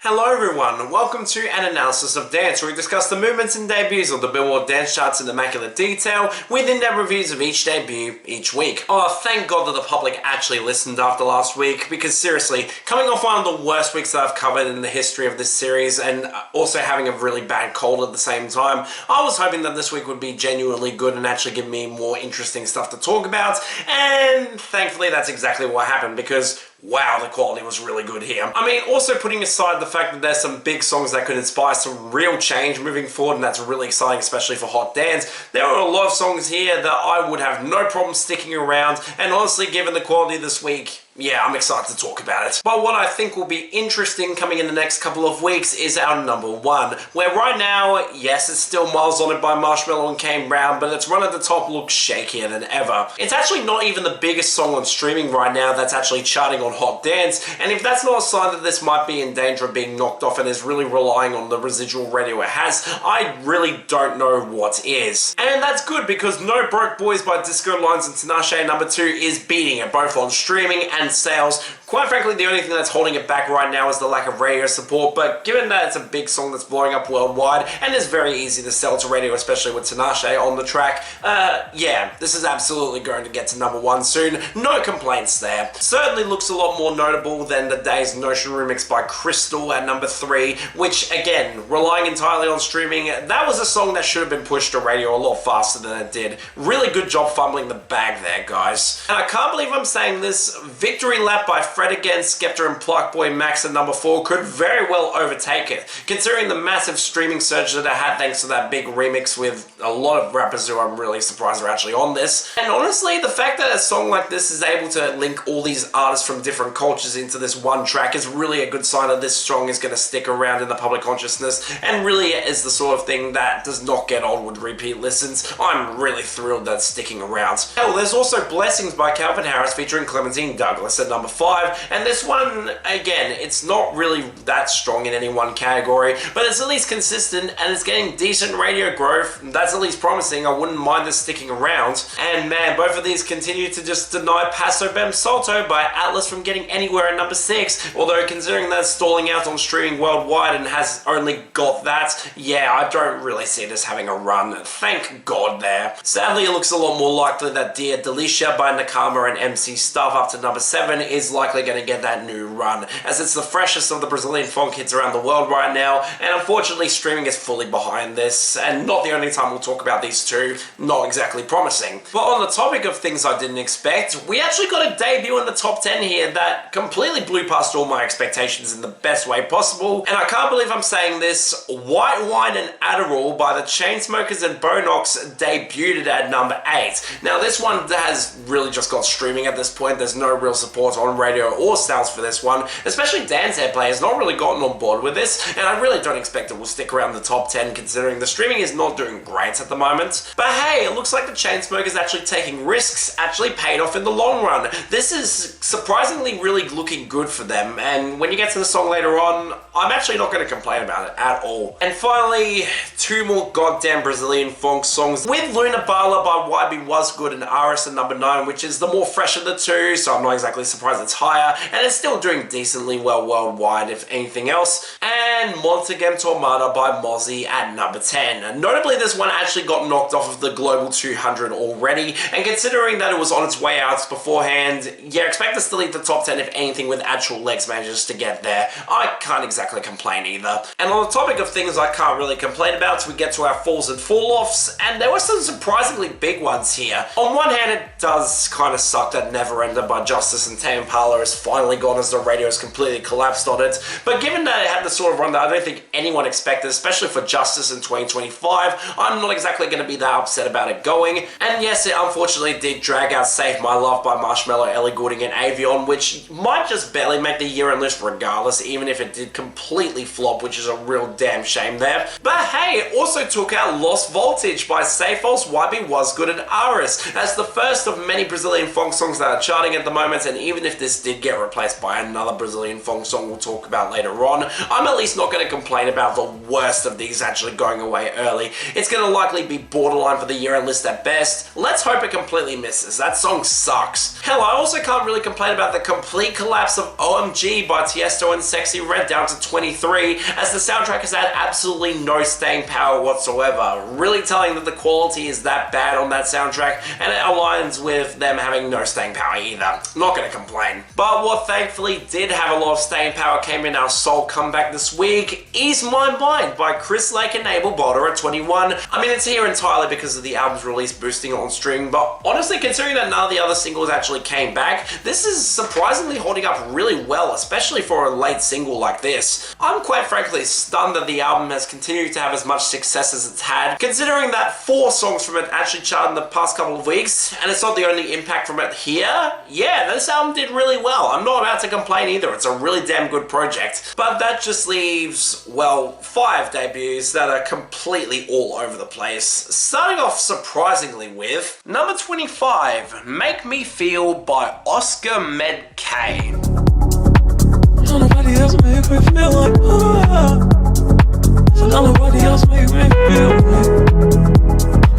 Hello everyone, and welcome to an analysis of dance, where we discuss the movements and debuts of the Billboard dance charts in immaculate detail, with in-depth reviews of each debut each week. Oh, thank God that the public actually listened after last week, because seriously, coming off one of the worst weeks that I've covered in the history of this series, and also having a really bad cold at the same time, I was hoping that this week would be genuinely good and actually give me more interesting stuff to talk about, and thankfully that's exactly what happened, because wow, the quality was really good here. I mean, also putting aside the fact that there's some big songs that could inspire some real change moving forward, and that's really exciting, especially for Hot Dance, there are a lot of songs here that I would have no problem sticking around, and honestly, given the quality this week, yeah, I'm excited to talk about it. But what I think will be interesting coming in the next couple of weeks is our number one, where right now, yes, it's still Miles on It by Marshmello and Kane Brown, but its run at the top looks shakier than ever. It's actually not even the biggest song on streaming right now that's actually charting on Hot Dance, and if that's not a sign that this might be in danger of being knocked off and is really relying on the residual radio it has, I really don't know what is. And that's good, because No Broke Boys by Disco Lines and Tinashe number 2 is beating it, both on streaming and sales. Quite frankly, the only thing that's holding it back right now is the lack of radio support, but given that it's a big song that's blowing up worldwide and is very easy to sell to radio, especially with Tinashe on the track, yeah, this is absolutely going to get to number one soon. No complaints there. Certainly looks a lot more notable than the Day's Notion remix by Crystal at number 3, which, again, relying entirely on streaming, that was a song that should have been pushed to radio a lot faster than it did. Really good job fumbling the bag there, guys. And I can't believe I'm saying this, Victory Lap by Fred Again, Skepta and Pluck Boy Max at number 4 could very well overtake it, considering the massive streaming surge that it had thanks to that big remix with a lot of rappers who I'm really surprised are actually on this. And honestly, the fact that a song like this is able to link all these artists from different cultures into this one track is really a good sign that this song is going to stick around in the public consciousness, and really is the sort of thing that does not get old with repeat listens. I'm really thrilled that it's sticking around. Hell, there's also Blessings by Calvin Harris featuring Clementine Douglas at number 5, and this one, again, it's not really that strong in any one category, but it's at least consistent and it's getting decent radio growth. That's at least promising. I wouldn't mind this sticking around. And man, both of these continue to just deny Paso Bem Salto by Atlas from getting anywhere at number 6, although considering that it's stalling out on streaming worldwide and has only got that, yeah, I don't really see this having a run. Thank God there. Sadly, it looks a lot more likely that Dear Delicia by Nakama and MC Stuff up to number 7 is likely going to get that new run, as it's the freshest of the Brazilian funk hits around the world right now, and unfortunately streaming is fully behind this, and not the only time we'll talk about these two. Not exactly promising. But on the topic of things I didn't expect, we actually got a debut in the top 10 here that completely blew past all my expectations in the best way possible, and I can't believe I'm saying this, White Wine and Adderall by the Chainsmokers and Bonobo debuted at number 8. Now this one has really just got streaming at this point. There's no real support on radio or sales for this one, especially Dance Airplay has not really gotten on board with this, and I really don't expect it will stick around the top 10 considering the streaming is not doing great at the moment. But hey, it looks like the Chainsmokers actually taking risks actually paid off in the long run. This is surprisingly really looking good for them, and when you get to the song later on, I'm actually not going to complain about it at all. And finally, 2 more goddamn Brazilian funk songs, with Luna Bala by YB Was Good and Aris at number 9, which is the more fresh of the two, so I'm not exactly surprised it's higher, and it's still doing decently well worldwide if anything else, and Montegem Tomada by Mozzie at number 10. And notably, this one actually got knocked off of the Global 200 already, and considering that it was on its way out beforehand, yeah, expect us to leave the top 10 if anything with actual legs manages to get there. I can't exactly complain either. And on the topic of things I can't really complain about, we get to our falls and fall-offs, and there were some surprisingly big ones here. On one hand, it does kind of suck that Never Ender by Justice and Tame Impala is finally gone as the radio has completely collapsed on it, but given that it had the sort of run that I don't think anyone expected, especially for Justice in 2025, I'm not exactly going to be that upset about it going. And yes, it unfortunately did drag out Save My Love by Marshmello, Ellie Goulding and Avion, which might just barely make the year-end list regardless, even if it did completely flop, which is a real damn shame there. But hey, it also took out Lost Voltage by Seyfos, YB Was Good and Aris as the first of many Brazilian funk songs that are charting at the moment, and even if this did did get replaced by another Brazilian phonk song we'll talk about later on, I'm at least not going to complain about the worst of these actually going away early. It's going to likely be borderline for the year-end list at best. Let's hope it completely misses. That song sucks. Hell, I also can't really complain about the complete collapse of OMG by Tiesto and Sexy Red down to 23, as the soundtrack has had absolutely no staying power whatsoever, really telling that the quality is that bad on that soundtrack, and it aligns with them having no staying power either. Not gonna complain. But what thankfully did have a lot of staying power came in our soul comeback this week, Ease My Mind by Chris Lake and Abel Bolder at 21. I mean, it's here entirely because of the album's release boosting it on streaming, but honestly, considering that none of the other singles actually came back, this is surprisingly holding up really well, especially for a late single like this. I'm quite frankly stunned that the album has continued to have as much success as it's had, considering that 4 songs from it actually charted in the past couple of weeks, and it's not the only impact from it here. Yeah, this album did really well. I'm not about to complain either. It's a really damn good project. But that just leaves, well, 5 debuts that are completely all over the place. Starting off surprisingly with number 25, Make Me Feel by Oskar MENTE. Nobody else make me feel like so nobody else make me feel like,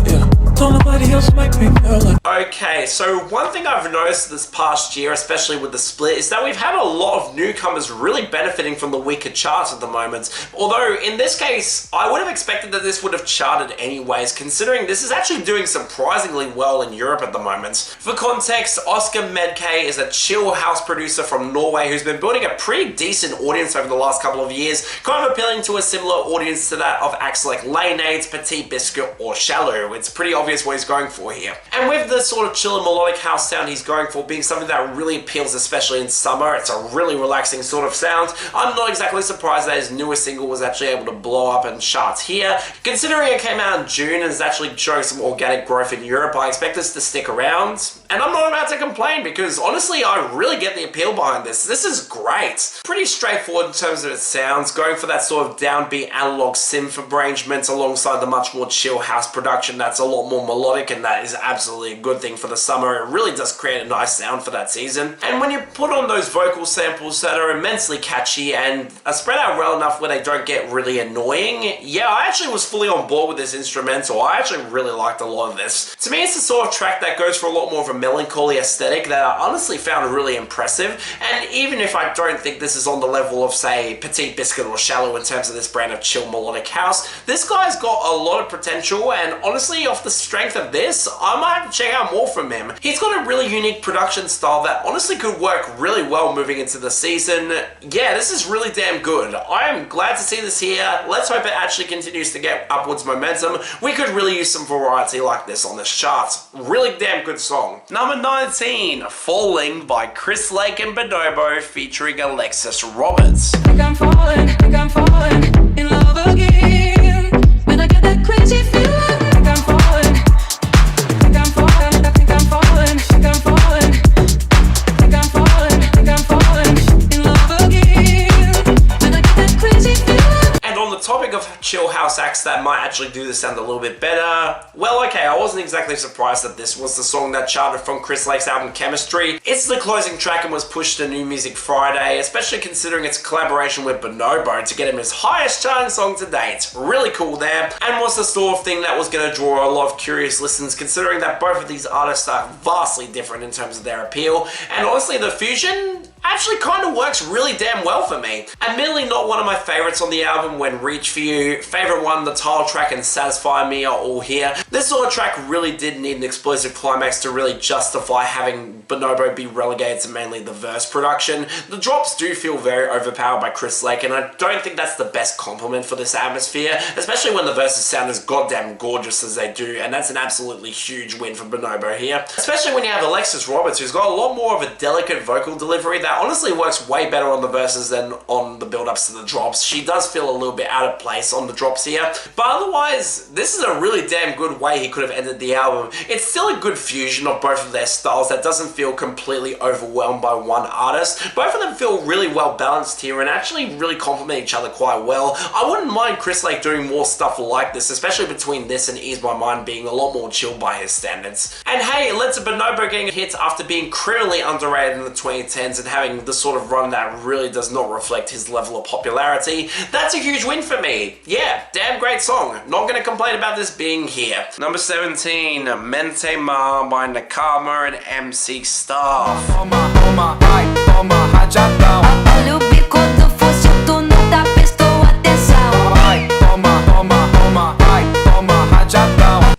yeah. Don't nobody else make me feel like. Okay, so one thing I've noticed this past year, especially with the split, is that we've had a lot of newcomers really benefiting from the weaker charts at the moment. Although, in this case, I would have expected that this would have charted anyways, considering this is actually doing surprisingly well in Europe at the moment. For context, Oskar MENTE is a chill house producer from Norway who's been building a pretty decent audience over the last couple of years, kind of appealing to a similar audience to that of acts like Laneades, Petit Biscuit, or Shallow. It's pretty obvious what he's going for here. And with the sort of chill and melodic house sound he's going for being something that really appeals, especially in summer, it's a really relaxing sort of sound, I'm not exactly surprised that his newest single was actually able to blow up in charts here. Considering it came out in June and is actually showing some organic growth in Europe, I expect this to stick around. And I'm not about to complain because honestly, I really get the appeal behind this. This is great. Pretty straightforward in terms of its sounds, going for that sort of downbeat analog synth arrangement alongside the much more chill house production that's a lot more melodic, and that is absolutely a good thing for the summer. It really does create a nice sound for that season. And when you put on those vocal samples that are immensely catchy and are spread out well enough where they don't get really annoying, yeah, I actually was fully on board with this instrumental. I actually really liked a lot of this. To me, it's the sort of track that goes for a lot more of a melancholy aesthetic that I honestly found really impressive. And even if I don't think this is on the level of, say, Petit Biscuit or Shallow in terms of this brand of chill melodic house, this guy's got a lot of potential, and honestly, off the strength of this, I might have to check out more from him. He's got a really unique production style that honestly could work really well moving into the season. Yeah, this is really damn good. I am glad to see this here. Let's hope it actually continues to get upwards momentum. We could really use some variety like this on this chart. Really damn good song. Number 19, Falling by Chris Lake and Bonobo featuring Alexis Roberts. Think I'm falling in love again. When I get that crazy feeling, think I'm falling, think I'm falling, think I'm falling, think I'm falling, think I'm falling, think I'm falling in love again. When I get that crazy feeling. And on the topic of chill house acts that might actually do this sound a little bit better, well, okay, I wasn't exactly surprised that this was the song that charted from Chris Lake's album Chemistry. It's the closing track and was pushed to New Music Friday, especially considering its collaboration with Bonobo to get him his highest charting song to date. Really cool there, and was the sort of thing that was going to draw a lot of curious listens, considering that both of these artists are vastly different in terms of their appeal, and honestly the fusion actually kind of works really damn well for me. Admittedly not one of my favorites on the album when Reach For You, favorite one, the title track, and Satisfy Me are all here. This sort of track really did need an explosive climax to really justify having Bonobo be relegated to mainly the verse production. The drops do feel very overpowered by Chris Lake, and I don't think that's the best compliment for this atmosphere, especially when the verses sound as goddamn gorgeous as they do, and that's an absolutely huge win for Bonobo here. Especially when you have Alexis Roberts, who's got a lot more of a delicate vocal delivery that honestly works way better on the verses than on the build-ups to the drops. She does feel a little bit out of place on the drops here, but otherwise, this is a really damn good way he could have ended the album. It's still a good fusion of both of their styles that doesn't feel completely overwhelmed by one artist. Both of them feel really well balanced here and actually really complement each other quite well. I wouldn't mind Chris Lake doing more stuff like this, especially between this and Ease My Mind being a lot more chill by his standards. And hey, it led to Bonobo getting hits after being criminally underrated in the 2010s and having having the sort of run that really does not reflect his level of popularity. That's a huge win for me. Yeah, damn great song. Not gonna complain about this being here. Number 17, MENTE by Nakama and MC Star. Olha o bico do fosso, tu não tá prestou atenção. Ai, toma, toma, toma, ai, toma, rajadão.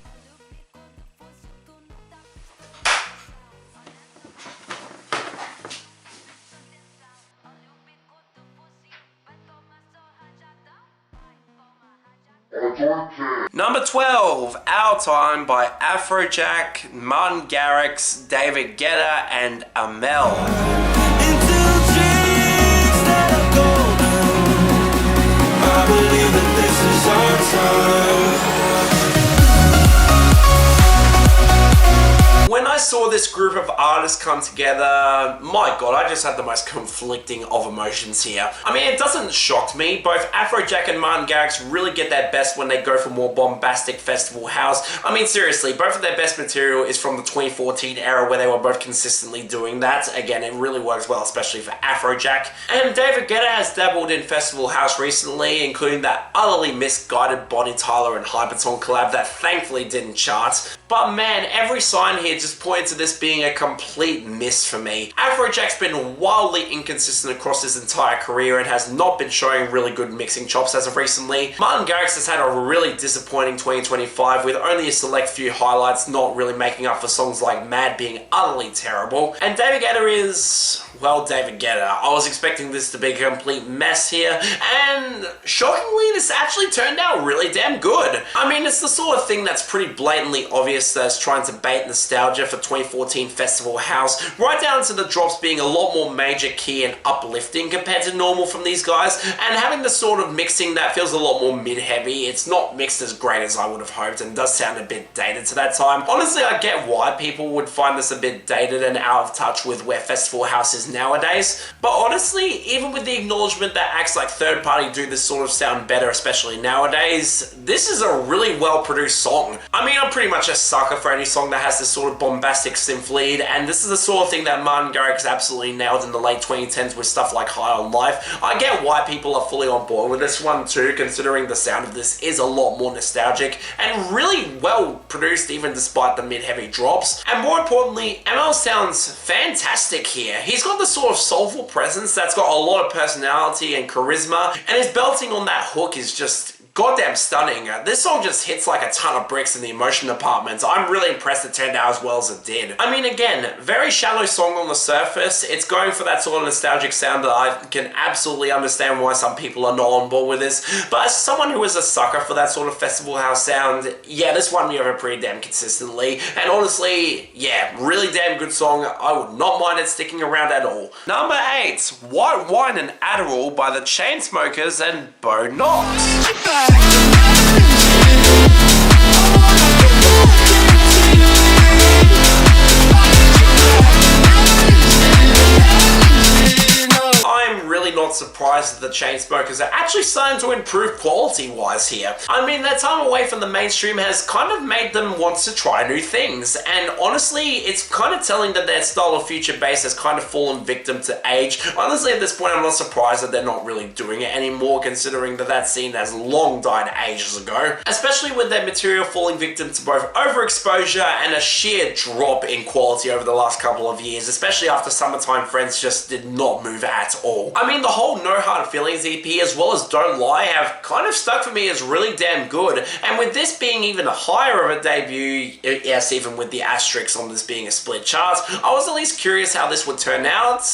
Number 12, Our Time by Afrojack, Martin Garrix, David Guetta and Amel. I believe that this is our time. When I saw this group of artists come together, my god, I just had the most conflicting of emotions here. I mean, it doesn't shock me. Both Afrojack and Martin Garrix really get their best when they go for more bombastic festival house. I mean, seriously, both of their best material is from the 2014 era where they were both consistently doing that. Again, it really works well, especially for Afrojack. And David Guetta has dabbled in festival house recently, including that utterly misguided Bonnie Tyler and Hyperton collab that thankfully didn't chart. But man, every sign here just points to this being a complete miss for me. Afrojack's been wildly inconsistent across his entire career and has not been showing really good mixing chops as of recently. Martin Garrix has had a really disappointing 2025 with only a select few highlights not really making up for songs like Mad being utterly terrible. And David Guetta is, well, David Guetta. I was expecting this to be a complete mess here, and shockingly this actually turned out really damn good. I mean, it's the sort of thing that's pretty blatantly obvious that it's trying to bait nostalgia for 2014 Festival House, right down to the drops being a lot more major key and uplifting compared to normal from these guys, and having the sort of mixing that feels a lot more mid-heavy. It's not mixed as great as I would have hoped and does sound a bit dated to that time. Honestly, I get why people would find this a bit dated and out of touch with where Festival House is nowadays, but honestly, even with the acknowledgement that acts like Third Party do this sort of sound better, especially nowadays, this is a really well-produced song. I mean, I'm pretty much a sucker for any song that has this sort of bombastic synth lead, and this is the sort of thing that Martin Garrix absolutely nailed in the late 2010s with stuff like High on Life. I get why people are fully on board with this one too, considering the sound of this is a lot more nostalgic and really well produced even despite the mid-heavy drops. And more importantly, Amel sounds fantastic here. He's got the sort of soulful presence that's got a lot of personality and charisma, and his belting on that hook is just goddamn stunning. This song just hits like a ton of bricks in the emotion department. I'm really impressed it turned out as well as it did. I mean, again, very shallow song on the surface. It's going for that sort of nostalgic sound that I can absolutely understand why some people are not on board with this. But as someone who is a sucker for that sort of festival house sound, yeah, this won me over pretty damn consistently. And honestly, yeah, really damn good song. I would not mind it sticking around at all. Number 8, White Wine and Adderall by the Chainsmokers and Beau. I'm really not surprised that the Chainsmokers are actually starting to improve quality-wise here. I mean, their time away from the mainstream has kind of made them want to try new things, and honestly, it's kind of telling that their style of future bass has kind of fallen victim to age. Honestly, at this point, I'm not surprised that they're not really doing it anymore, considering that that scene has long died ages ago, especially with their material falling victim to both overexposure and a sheer drop in quality over the last couple of years, especially after Summertime Friends just did not move at all. I mean, the whole No Hard Feelings EP as well as Don't Lie have kind of stuck for me as really damn good, and with this being even higher of a debut, yes, even with the asterisks on this being a split chart, I was at least curious how this would turn out.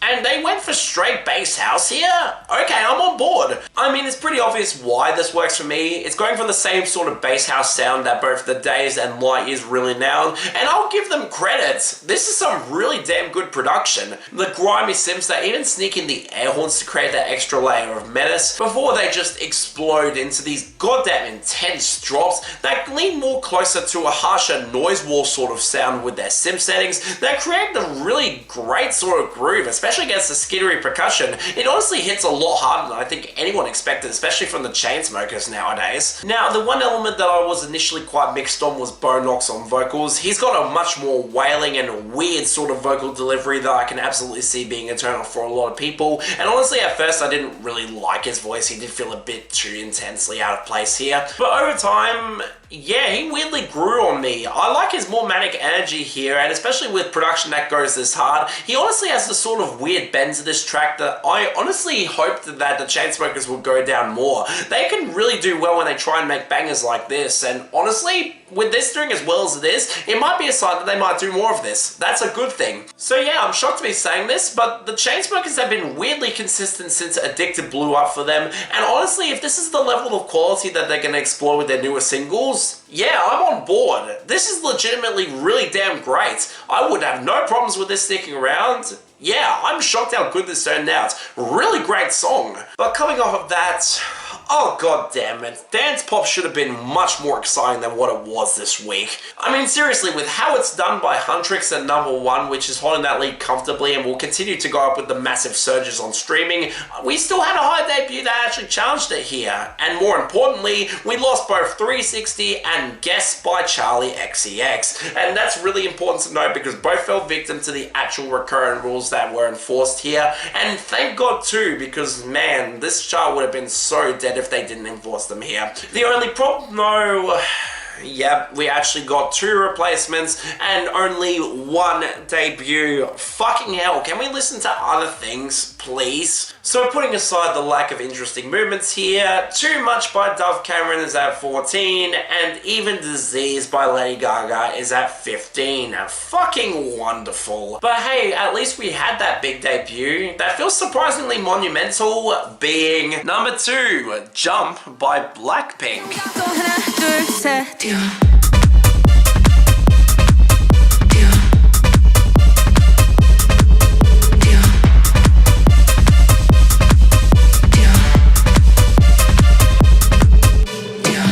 And they went for straight bass house here? Okay, I'm on board. I mean, it's pretty obvious why this works for me. It's going for the same sort of bass house sound that both The Days and Light Years really nailed, and I'll give them credit. This is some really damn good production. The grimy synths that even sneak in the air horns to create that extra layer of menace before they just explode into these goddamn intense drops that lean more closer to a harsher noise wall sort of sound with their synth settings that create the really great sort of groove, especially especially against the skittery percussion, it honestly hits a lot harder than I think anyone expected, especially from the Chainsmokers nowadays. Now, the one element that I was initially quite mixed on was Beau on vocals. He's got a much more wailing and weird sort of vocal delivery that I can absolutely see being a turn off for a lot of people, and honestly at first I didn't really like his voice. He did feel a bit too intensely out of place here, but over time, yeah, he weirdly grew on me. I like his more manic energy here, and especially with production that goes this hard, he honestly has the sort of weird bend to this track that I honestly hoped that the Chainsmokers would go down more. They can really do well when they try and make bangers like this, and honestly, with this doing as well as it is, it might be a sign that they might do more of this. That's a good thing. So yeah, I'm shocked to be saying this, but the Chainsmokers have been weirdly consistent since Addicted blew up for them, and honestly, if this is the level of quality that they're going to explore with their newer singles, yeah, I'm on board. This is legitimately really damn great. I would have no problems with this sticking around. Yeah, I'm shocked how good this turned out. Really great song. But coming off of that, oh god damn it, dance pop should have been much more exciting than what it was this week. I mean seriously, with how it's done by Huntrix at #1, which is holding that lead comfortably and will continue to go up with the massive surges on streaming, we still had a high debut that actually challenged it here. And more importantly, we lost both 360 and Guess by Charlie XCX. And that's really important to note because both fell victim to the actual recurrent rules that were enforced here. And thank God too, because man, this chart would have been so dead if they didn't enforce them here. The only problem though, yeah, we actually got 2 replacements and only 1 debut. Fucking hell, can we listen to other things, please? So putting aside the lack of interesting movements here, Too Much by Dove Cameron is at 14, and Even Disease by Lady Gaga is at 15. Fucking wonderful. But hey, at least we had that big debut. That feels surprisingly monumental, being #2, Jump by BLACKPINK.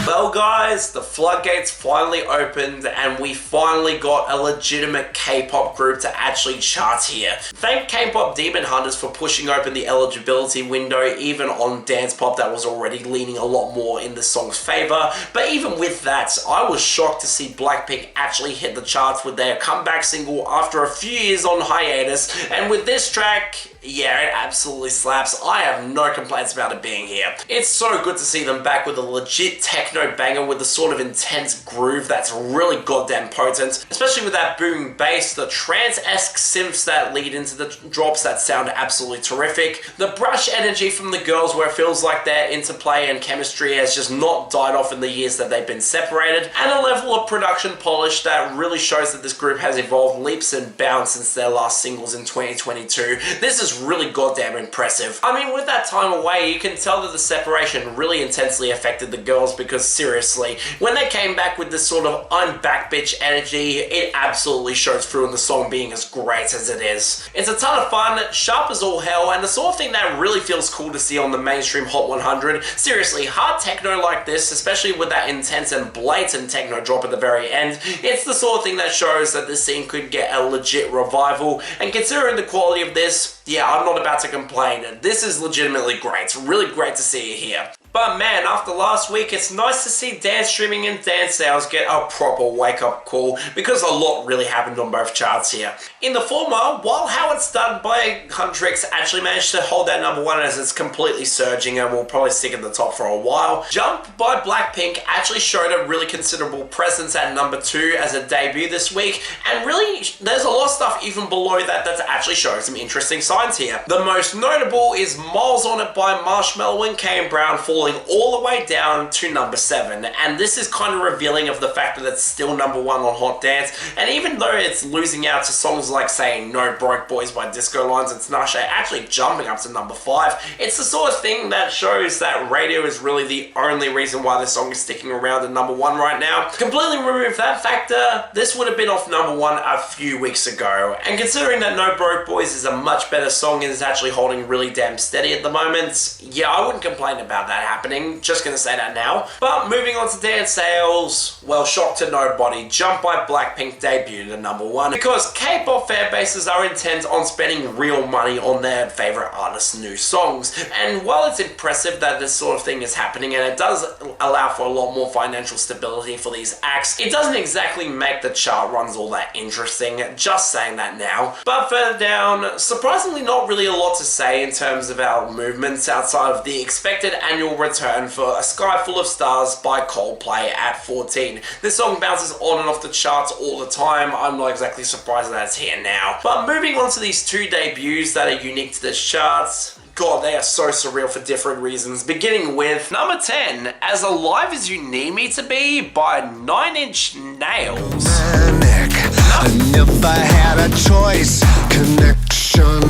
Well guys, the floodgates finally opened and we finally got a legitimate K-pop group to actually chart here. Thank K-pop Demon Hunters for pushing open the eligibility window even on dance pop that was already leaning a lot more in the song's favor. But even with that, I was shocked to see BLACKPINK actually hit the charts with their comeback single after a few years on hiatus, and with this track, yeah, it absolutely slaps. I have no complaints about it being here. It's so good to see them back with a legit techno banger with the sort of intense groove that's really goddamn potent, especially with that boom bass, the trance-esque synths that lead into the drops that sound absolutely terrific, the brush energy from the girls where it feels like their interplay and chemistry has just not died off in the years that they've been separated, and a level of production polish that really shows that this group has evolved leaps and bounds since their last singles in 2022. This is really goddamn impressive. I mean, with that time away, you can tell that the separation really intensely affected the girls because seriously, when they came back with this sort of I'm back bitch energy, it absolutely shows through in the song being as great as it is. It's a ton of fun, sharp as all hell, and the sort of thing that really feels cool to see on the mainstream Hot 100. Seriously, hard techno like this, especially with that intense and blatant techno drop at the very end, it's the sort of thing that shows that this scene could get a legit revival, and considering the quality of this, yeah, I'm not about to complain. This is legitimately great. It's really great to see you here. But man, after last week, it's nice to see dance streaming and dance sales get a proper wake-up call because a lot really happened on both charts here. In the former, while How It's Done by Huntrix actually managed to hold that #1 as it's completely surging and will probably stick at the top for a while, Jump by BLACKPINK actually showed a really considerable presence at #2 as a debut this week, and really, there's a lot of stuff even below that that's actually showing some interesting signs here. The most notable is Miles on It by Marshmello and Kane Brown falling all the way down to #7, and this is kind of revealing of the fact that it's still #1 on Hot Dance, and even though it's losing out to songs like, say, No Broke Boys by Disco Lines and Tinashe actually jumping up to #5, it's the sort of thing that shows that radio is really the only reason why this song is sticking around at #1 right now. Completely remove that factor, this would have been off #1 a few weeks ago, and considering that No Broke Boys is a much better song and is actually holding really damn steady at the moment, yeah, I wouldn't complain about that happening, just gonna say that now. But moving on to dance sales, well, shock to nobody, Jump by BLACKPINK debuted at number 1 because K-pop fan bases are intent on spending real money on their favorite artists' new songs. And while it's impressive that this sort of thing is happening and it does allow for a lot more financial stability for these acts, it doesn't exactly make the chart runs all that interesting, just saying that now. But further down, surprisingly not really a lot to say in terms of our movements outside of the expected annual return for A Sky Full of Stars by Coldplay at 14. This song bounces on and off the charts all the time. I'm not exactly surprised that it's here now. But moving on to these 2 debuts that are unique to this charts, God, they are so surreal for different reasons. Beginning with number 10, As Alive As You Need Me To Be by 9 Inch Nails. I never had a choice, connection.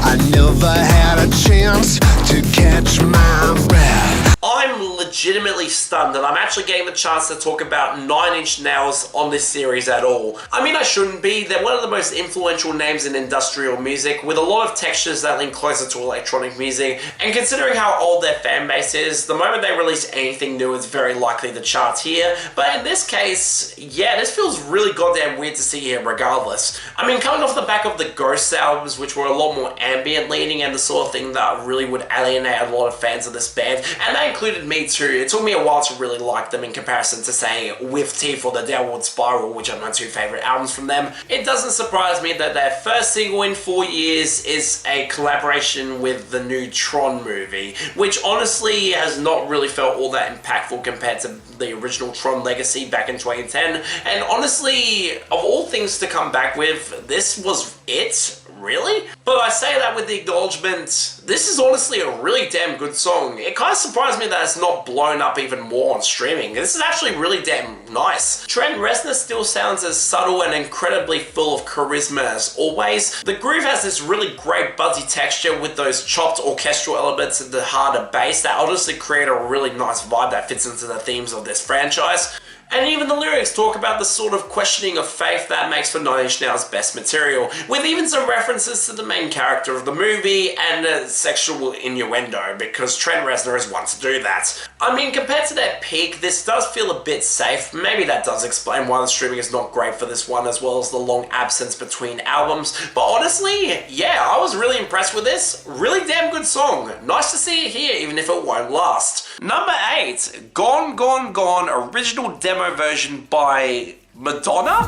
I never had a chance to catch my breath. I'm legitimately stunned that I'm actually getting the chance to talk about 9 Inch Nails on this series at all. I mean, I shouldn't be. They're one of the most influential names in industrial music, with a lot of textures that link closer to electronic music, and considering how old their fan base is, the moment they release anything new is very likely the charts here. But in this case, yeah, this feels really goddamn weird to see here regardless. I mean, coming off the back of the Ghost albums, which were a lot more ambient leaning and the sort of thing that really would alienate a lot of fans of this band, and they included me too. It took me a while to really like them in comparison to, say, With Teeth or The Downward Spiral, which are my 2 favourite albums from them. It doesn't surprise me that their first single in 4 years is a collaboration with the new Tron movie, which honestly has not really felt all that impactful compared to the original Tron Legacy back in 2010. And honestly, of all things to come back with, this was it. Really? But I say that with the acknowledgement, this is honestly a really damn good song. It kind of surprised me that it's not blown up even more on streaming. This is actually really damn nice. Trent Reznor still sounds as subtle and incredibly full of charisma as always. The groove has this really great buzzy texture with those chopped orchestral elements and the harder bass that honestly create a really nice vibe that fits into the themes of this franchise. And even the lyrics talk about the sort of questioning of faith that makes for 9 Inch Nails' best material, with even some references to the main character of the movie and a sexual innuendo, because Trent Reznor is one to do that. I mean, compared to their peak, this does feel a bit safe. Maybe that does explain why the streaming is not great for this one, as well as the long absence between albums. But honestly, yeah, I was really impressed with this. Really damn good song. Nice to see it here, even if it won't last. Number 8, Gone, Gone, Gone, original demo version by Madonna?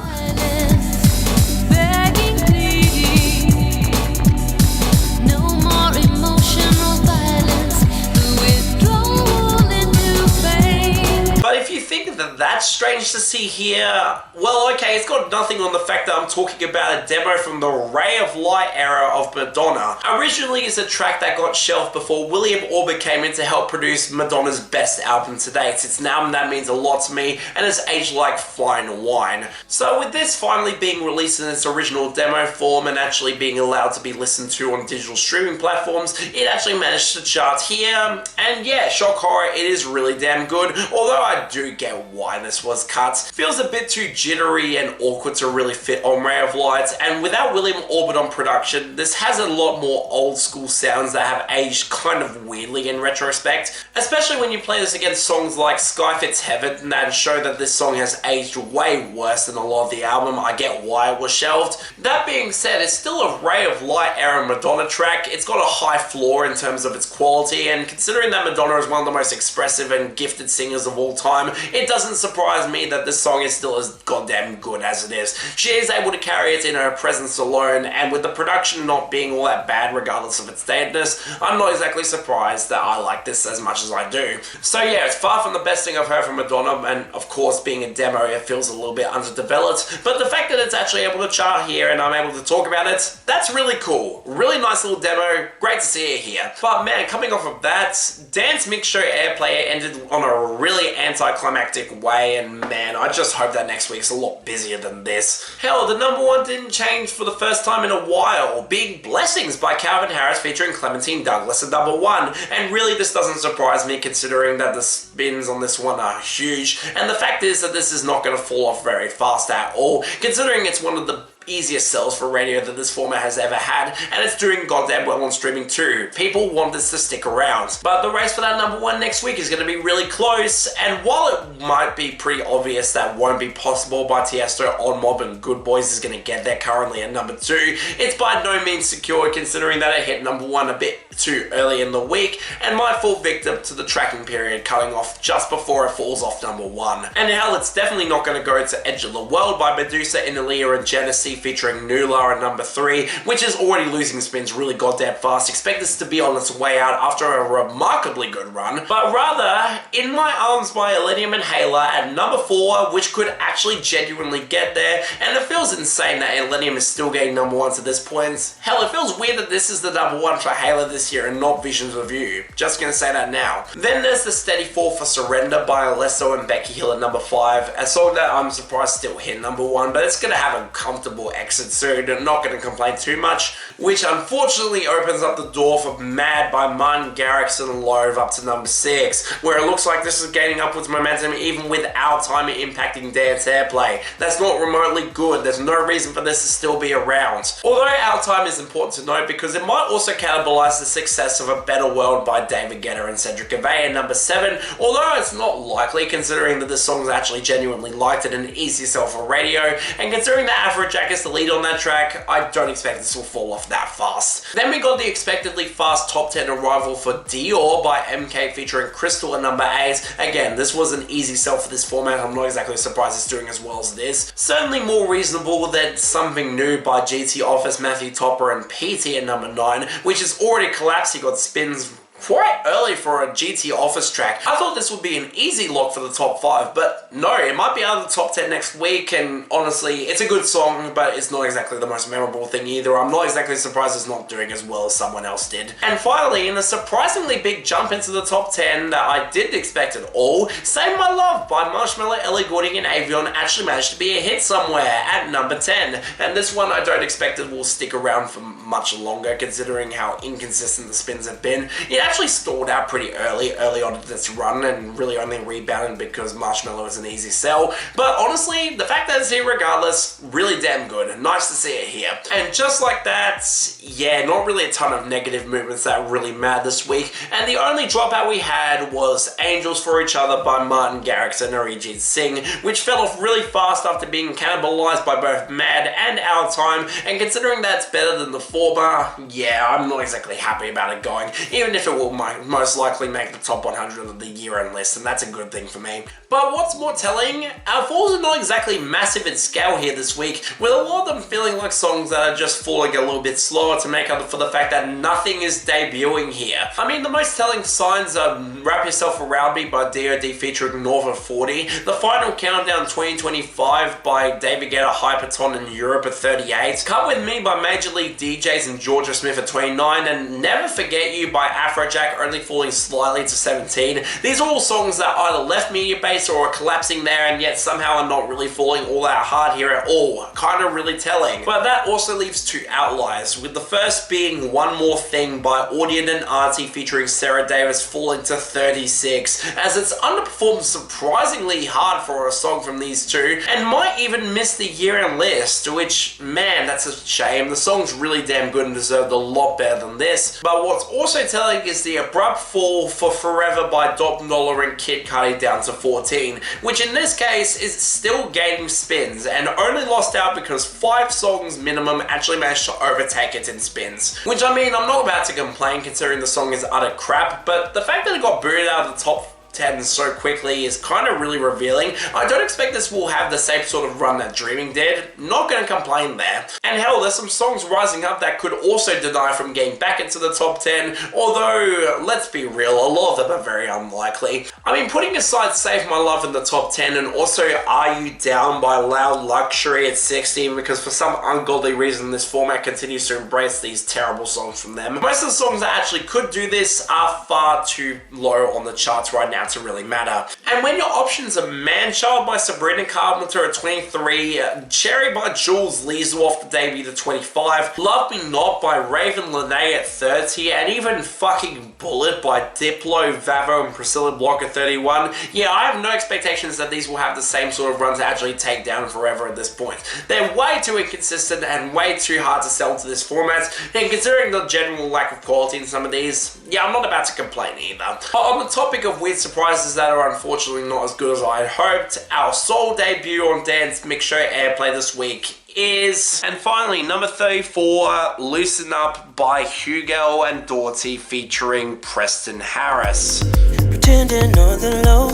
But if you think that that's strange to see here, well, okay, it's got nothing on the fact that I'm talking about a demo from the Ray of Light era of Madonna. Originally, it's a track that got shelved before William Orbit came in to help produce Madonna's best album to date. It's an album that means a lot to me and has aged like fine wine. So with this finally being released in its original demo form and actually being allowed to be listened to on digital streaming platforms, it actually managed to chart here. And yeah, shock horror, it is really damn good, although I do get why this was cut. Feels a bit too jittery and awkward to really fit on Ray of Light, and without William Orbit on production, this has a lot more old school sounds that have aged kind of weirdly in retrospect, especially when you play this against songs like Sky Fits Heaven that show that this song has aged way worse than a lot of the album. I get why it was shelved. That being said, it's still a Ray of Light era Madonna track. It's got a high floor in terms of its quality, and considering that Madonna is one of the most expressive and gifted singers of all time, it doesn't surprise me that this song is still as goddamn good as it is. She is able to carry it in her presence alone, and with the production not being all that bad regardless of its datedness, I'm not exactly surprised that I like this as much as I do. So yeah, it's far from the best thing I've heard from Madonna, and of course being a demo, it feels a little bit underdeveloped, but the fact that it's actually able to chart here and I'm able to talk about it, that's really cool. Really nice little demo, great to see it here. But man, coming off of that, Dance Mix Show Airplay ended on a really anticlimactic way, and man, I just hope that next week's a lot busier than this. Hell, the number 1 didn't change for the first time in a while. Big Blessings by Calvin Harris featuring Clementine Douglas at number 1, and really this doesn't surprise me considering that the spins on this one are huge, and the fact is that this is not going to fall off very fast at all, considering it's one of the easiest sells for radio that this format has ever had, and it's doing goddamn well on streaming too. People want this to stick around. But the race for that number 1 next week is going to be really close, and while it might be pretty obvious that won't be possible by Tiesto, On Mob and Good Boys is going to get there currently at number 2, it's by no means secure considering that it hit number 1 a bit too early in the week and might fall victim to the tracking period cutting off just before it falls off number 1. And hell, it's definitely not going to go to Edge of the World by Medusa, Inalia and Genesee featuring Nula at number 3, which is already losing spins really goddamn fast. Expect this to be on its way out after a remarkably good run, but rather In My Arms by Illenium and Hayla at number 4, which could actually genuinely get there, and it feels insane that Illenium is still getting number 1 to this point. Hell, it feels weird that this is the number 1 for Hayla this year and not Visions of You. Just gonna say that now. Then there's the steady fall for Surrender by Alesso and Becky Hill at number 5, a song that I'm surprised still hit number 1, but it's gonna have a comfortable exit soon, not gonna complain too much, which unfortunately opens up the door for Mad by Martin Garrix and Loathe up to number 6, where it looks like this is gaining upwards momentum even without time impacting dance airplay. That's not remotely good. There's no reason for this to still be around. Although our time is important to note because it might also cannibalize the success of A Better World by David Guetta and Cedric Gervais at number 7, although it's not likely considering that this song's actually genuinely liked it and easy sell for radio, and considering that Afrojack is the lead on that track, I don't expect this will fall off that fast. Then we got the expectedly fast top 10 arrival for Dior by MK featuring Crystal at number 8. Again, this was an easy sell for this format. I'm not exactly surprised it's doing as well as it is. Certainly more reasonable than Something New by GT Office, Matthew Topper and PT at number 9, which has already collapsed. He got spins quite early for a GT Office track. I thought this would be an easy lock for the top 5, but no, it might be out of the top 10 next week, and honestly, it's a good song, but it's not exactly the most memorable thing either. I'm not exactly surprised it's not doing as well as someone else did. And finally, in a surprisingly big jump into the top 10 that I didn't expect at all, Save My Love by Marshmello, Ellie Goulding and Avion actually managed to be a hit somewhere at number 10, and this one I don't expect it will stick around for much longer considering how inconsistent the spins have been. It actually stalled out pretty early on in its run and really only rebounded because Marshmello is an easy sell. But honestly, the fact that it's here regardless, really damn good. Nice to see it here. And just like that, yeah, not really a ton of negative movements that really mad this week. And the only dropout we had was Angels for Each Other by Martin Garrix and Arijit Singh, which fell off really fast after being cannibalized by both Mad and Our Time. And considering that's better than the former, yeah, I'm not exactly happy about it going, even if it will most likely make the top 100 of the year-end list, and that's a good thing for me. But what's more telling, our falls are not exactly massive in scale here this week, with a lot of them feeling like songs that are just falling a little bit slower to make up for the fact that nothing is debuting here. I mean, the most telling signs are Wrap Yourself Around Me by DOD featuring North of 40, The Final Countdown 2025 by David Guetta, Hyperton and Europe at 38, Come With Me by Major League DJs and Georgia Smith at 29, and Never Forget You by Afrojack only falling slightly to 17. These are all songs that either left media base or are collapsing there and yet somehow are not really falling all that hard here at all. Kind of really telling. But that also leaves two outliers, with the first being One More Thing by Audion and Artie featuring Sarah Davis falling to 36, as it's underperformed surprisingly hard for a song from these two and might even miss the year-end list, which, man, that's a shame. The song's really damn good and deserved a lot better than this. But what's also telling is the abrupt fall for Forever by Dom Dollar and Kid Cudi down to 14, which in this case is still gaining spins and only lost out because 5 songs minimum actually managed to overtake it in spins. Which, I mean, I'm not about to complain considering the song is utter crap, but the fact that it got booted out of the top 10 so quickly is kind of really revealing. I don't expect this will have the same sort of run that Dreaming did. Not gonna complain there. And hell, there's some songs rising up that could also deny from getting back into the top 10, although, let's be real, a lot of them are very unlikely. I mean, putting aside Save My Love in the top 10 and also Are You Down by Loud Luxury at 16, because for some ungodly reason this format continues to embrace these terrible songs from them. Most of the songs that actually could do this are far too low on the charts right now out to really matter. And when your options are Man-Child by Sabrina Carpenter at 23, Cherry by Jules Liesel off the debut to 25, Love Me Not by Raven Lene at 30, and even fucking Bullet by Diplo, Vavo, and Priscilla Block at 31, yeah, I have no expectations that these will have the same sort of run to actually take down forever at this point. They're way too inconsistent and way too hard to sell to this format, and considering the general lack of quality in some of these, yeah, I'm not about to complain either. But on the topic of weird surprises that are unfortunately not as good as I had hoped, our sole debut on Dance Mix Show Airplay this week is, and finally, number 34, Loosen Up by HUGEL and Dawty featuring Preston Harris. Pretending on the low,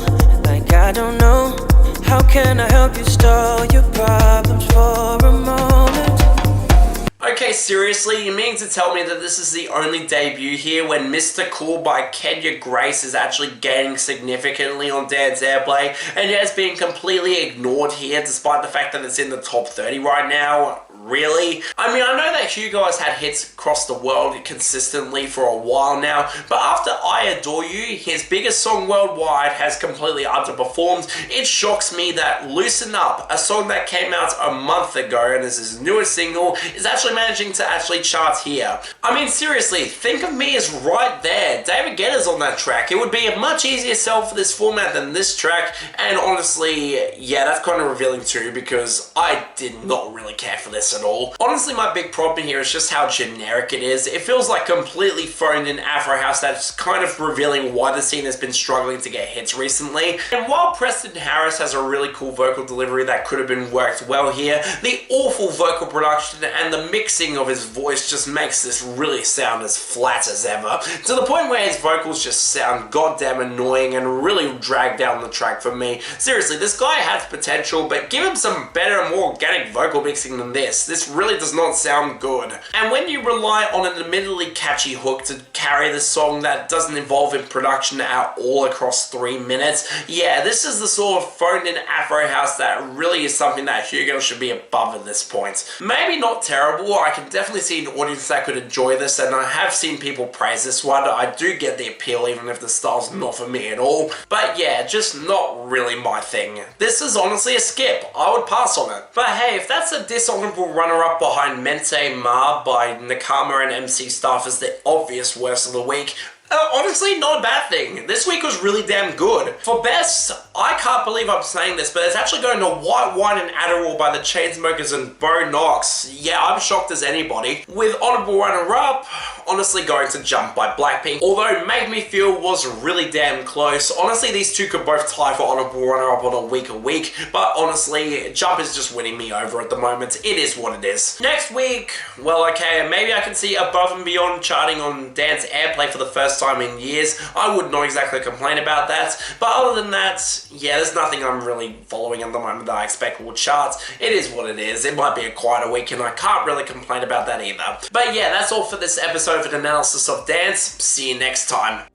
like I don't know. How can I help you stall your problems for a moment? Okay, seriously, you mean to tell me that this is the only debut here when Mr. Cool by Kenya Grace is actually gaining significantly on Dance Airplay and it has been completely ignored here despite the fact that it's in the top 30 right now? Really? I mean, I know that HUGEL has had hits across the world consistently for a while now, but after I Adore You, his biggest song worldwide has completely underperformed. It shocks me that Loosen Up, a song that came out a month ago and is his newest single, is actually managing to actually chart here. I mean, seriously, Think of Me is right there. David Guetta's on that track. It would be a much easier sell for this format than this track, and honestly, yeah, that's kind of revealing too, because I did not really care for this at all. Honestly, my big problem here is just how generic it is. It feels like completely phoned in Afro House that's kind of revealing why the scene has been struggling to get hits recently. And while Preston Harris has a really cool vocal delivery that could have been worked well here, the awful vocal production and the mixing of his voice just makes this really sound as flat as ever, to the point where his vocals just sound goddamn annoying and really drag down the track for me. Seriously, this guy has potential, but give him some better, more organic vocal mixing than this. This really does not sound good. And when you rely on an admittedly catchy hook to carry the song that doesn't involve in production at all across 3 minutes, yeah, this is the sort of phoned in Afro House that really is something that HUGEL should be above at this point. Maybe not terrible, I can definitely see an audience that could enjoy this, and I have seen people praise this one. I do get the appeal even if the style's not for me at all, but yeah, just not really my thing. This is honestly a skip. I would pass on it. But hey, if that's a dishonourable runner-up behind Mente Ma by Nakama and MC Staff as the obvious worst of the week, honestly, not a bad thing. This week was really damn good. For best, I can't believe I'm saying this, but it's actually going to White Wine and Adderall by the Chainsmokers and Beau. Yeah, I'm shocked as anybody. With honourable runner-up, honestly going to Jump by BLACKPINK, although Make Me Feel was really damn close. Honestly, these two could both tie for honourable runner-up on a week, but honestly, Jump is just winning me over at the moment. It is what it is. Next week, well, okay, maybe I can see Above and Beyond charting on Dance Airplay for the first time in years. I would not exactly complain about that, but other than that, yeah, there's nothing I'm really following at the moment that I expect will chart. It is what it is. It might be a quieter week and I can't really complain about that either. But yeah, that's all for this episode of an analysis of Dance. See you next time.